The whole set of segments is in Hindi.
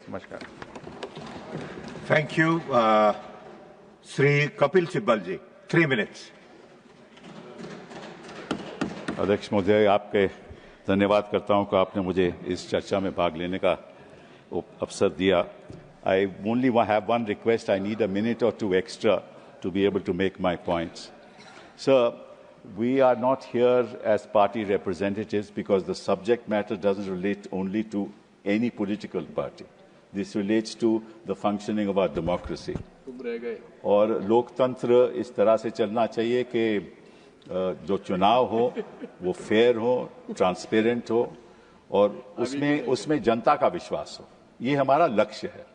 नमस्कार। Thank you. Shri Kapil Sibal ji, 3 minutes. अध्यक्ष महोदय, आपके धन्यवाद करता हूं कि आपने मुझे इस चर्चा में भाग लेने का अवसर दिया। I only have one request. I need a minute or two extra to be able to make my points. Sir, we are not here as party representatives because the subject matter doesn't relate only to any political party. This relates to the functioning of our democracy. और लोकतंत्र इस तरह से चलना चाहिए कि जो चुनाव हो वो फेयर हो, ट्रांसपेरेंट हो और उसमें जनता का विश्वास हो। ये हमारा लक्ष्य है।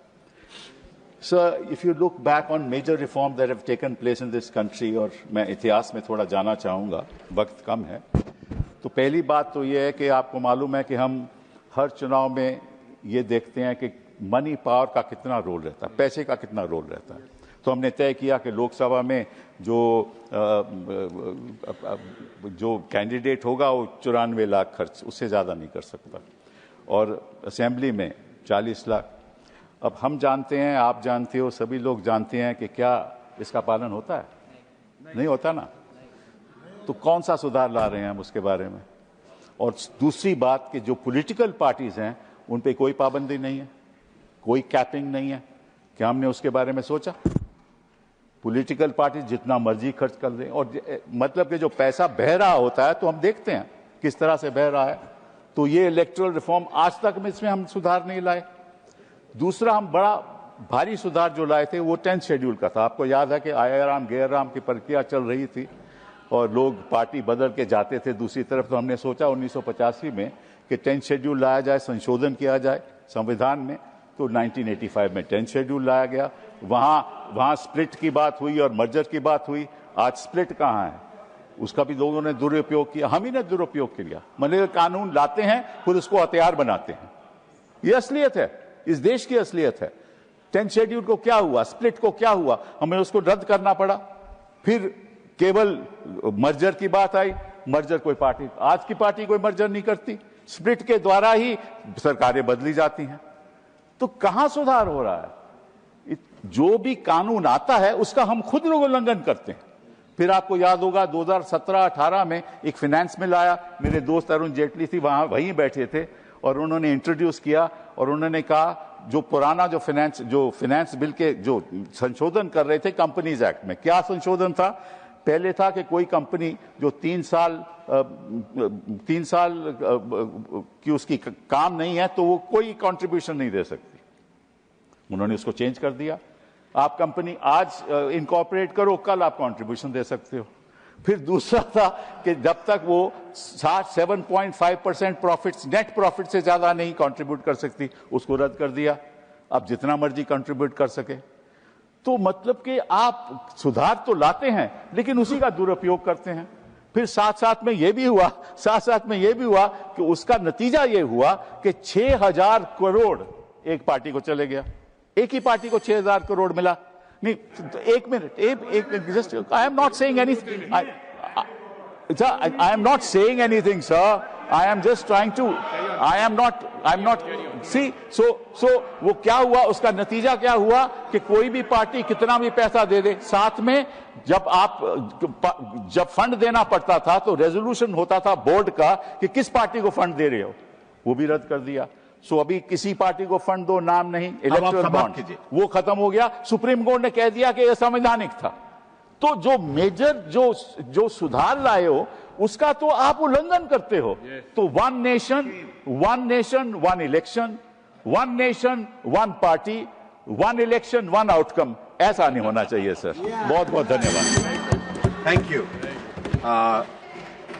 Sir, if you look back on major reforms that have taken place in this country, और मैं इतिहास में थोड़ा जाना चाहूँगा, वक्त कम है, तो पहली बात तो ये है कि आपको मालूम है कि हम हर चुनाव में ये देखते हैं कि मनी पावर का कितना रोल रहता है, पैसे का कितना रोल रहता है। तो हमने तय किया कि लोकसभा में जो कैंडिडेट होगा वो 94 लाख खर्च, उससे ज़्यादा नहीं कर सकता, और असेंबली में 40 लाख। अब हम जानते हैं, आप जानते हो, सभी लोग जानते हैं कि क्या इसका पालन होता है? नहीं होता ना। तो कौन सा सुधार ला रहे हैं हम उसके बारे में? और दूसरी बात कि जो पॉलिटिकल पार्टीज हैं उन पे कोई पाबंदी नहीं है, कोई कैपिंग नहीं है। क्या हमने उसके बारे में सोचा? पॉलिटिकल पार्टी जितना मर्जी खर्च कर दें, और मतलब कि जो पैसा बह रहा होता है तो हम देखते हैं किस तरह से बह रहा है। तो ये इलेक्टोरल रिफॉर्म आज तक में इसमें हम सुधार नहीं लाए। दूसरा, हम बड़ा भारी सुधार जो लाए थे वो 10th शेड्यूल का था। आपको याद है कि आया राम गैर राम की प्रक्रिया चल रही थी और लोग पार्टी बदल के जाते थे दूसरी तरफ। तो हमने सोचा 1985 में कि 10th शेड्यूल लाया जाए, संशोधन किया जाए संविधान में। तो 1985 में 10th शेड्यूल लाया गया। वहां स्प्लिट की बात हुई और मर्जर की बात हुई। आज स्प्लिट कहाँ है? उसका भी लोगों ने दुरुपयोग किया, हम ही ने दुरुपयोग किया। मतलब कानून लाते हैं फिर उसको हथियार बनाते हैं। ये असलियत है, इस देश की असलियत है। 10th शेड्यूल को क्या हुआ, स्प्लिट को क्या हुआ, हमें उसको रद्द करना पड़ा। फिर केवल मर्जर की बात आई। मर्जर कोई पार्टी, आज की पार्टी कोई मर्जर नहीं करती, स्प्लिट के द्वारा ही सरकारें बदली जाती हैं। तो कहां सुधार हो रहा है? जो भी कानून आता है उसका हम खुद लोग उल्लंघन करते हैं। फिर आपको याद होगा 2017-18 में एक फाइनेंस बिल आया। मेरे दोस्त अरुण जेटली थी, वहीं बैठे थे, और उन्होंने इंट्रोड्यूस किया और उन्होंने कहा जो पुराना जो फाइनेंस बिल के जो संशोधन कर रहे थे कंपनीज एक्ट में, क्या संशोधन था? पहले था कि कोई कंपनी जो 3 साल की उसकी काम नहीं है तो वो कोई कंट्रीब्यूशन नहीं दे सकती। उन्होंने उसको चेंज कर दिया। आप कंपनी आज इनकॉर्पोरेट करो, कल आप कंट्रीब्यूशन दे सकते हो। फिर दूसरा था कि जब तक वो 7.5% प्रॉफिट्स, नेट प्रॉफिट से ज्यादा नहीं कंट्रीब्यूट कर सकती, उसको रद्द कर दिया। अब जितना मर्जी कंट्रीब्यूट कर सके। तो मतलब कि आप सुधार तो लाते हैं लेकिन उसी का दुरुपयोग करते हैं। फिर साथ में ये भी हुआ कि उसका नतीजा ये हुआ कि 6,000 करोड़ एक पार्टी को चले गया। एक ही पार्टी को 6,000 करोड़ मिला। नहीं, एक minute, just I am not saying anything, I am not saying anything sir, I am just trying to, I am not see. So वो क्या हुआ, उसका नतीजा क्या हुआ कि कोई भी पार्टी कितना भी पैसा दे दे, साथ में जब फंड देना पड़ता था तो रेजोल्यूशन होता था बोर्ड का कि किस पार्टी को फंड दे रहे हो, वो भी रद्द कर दिया। सो अभी किसी पार्टी को फंड दो, नाम नहीं, इलेक्टोरल बॉन्ड, वो खत्म हो गया। सुप्रीम कोर्ट ने कह दिया कि यह संवैधानिक था। तो जो मेजर जो सुधार लाए हो उसका तो आप उल्लंघन करते हो। तो one nation one election, one nation one party, one election one outcome, ऐसा नहीं होना चाहिए सर। बहुत बहुत धन्यवाद। Thank you.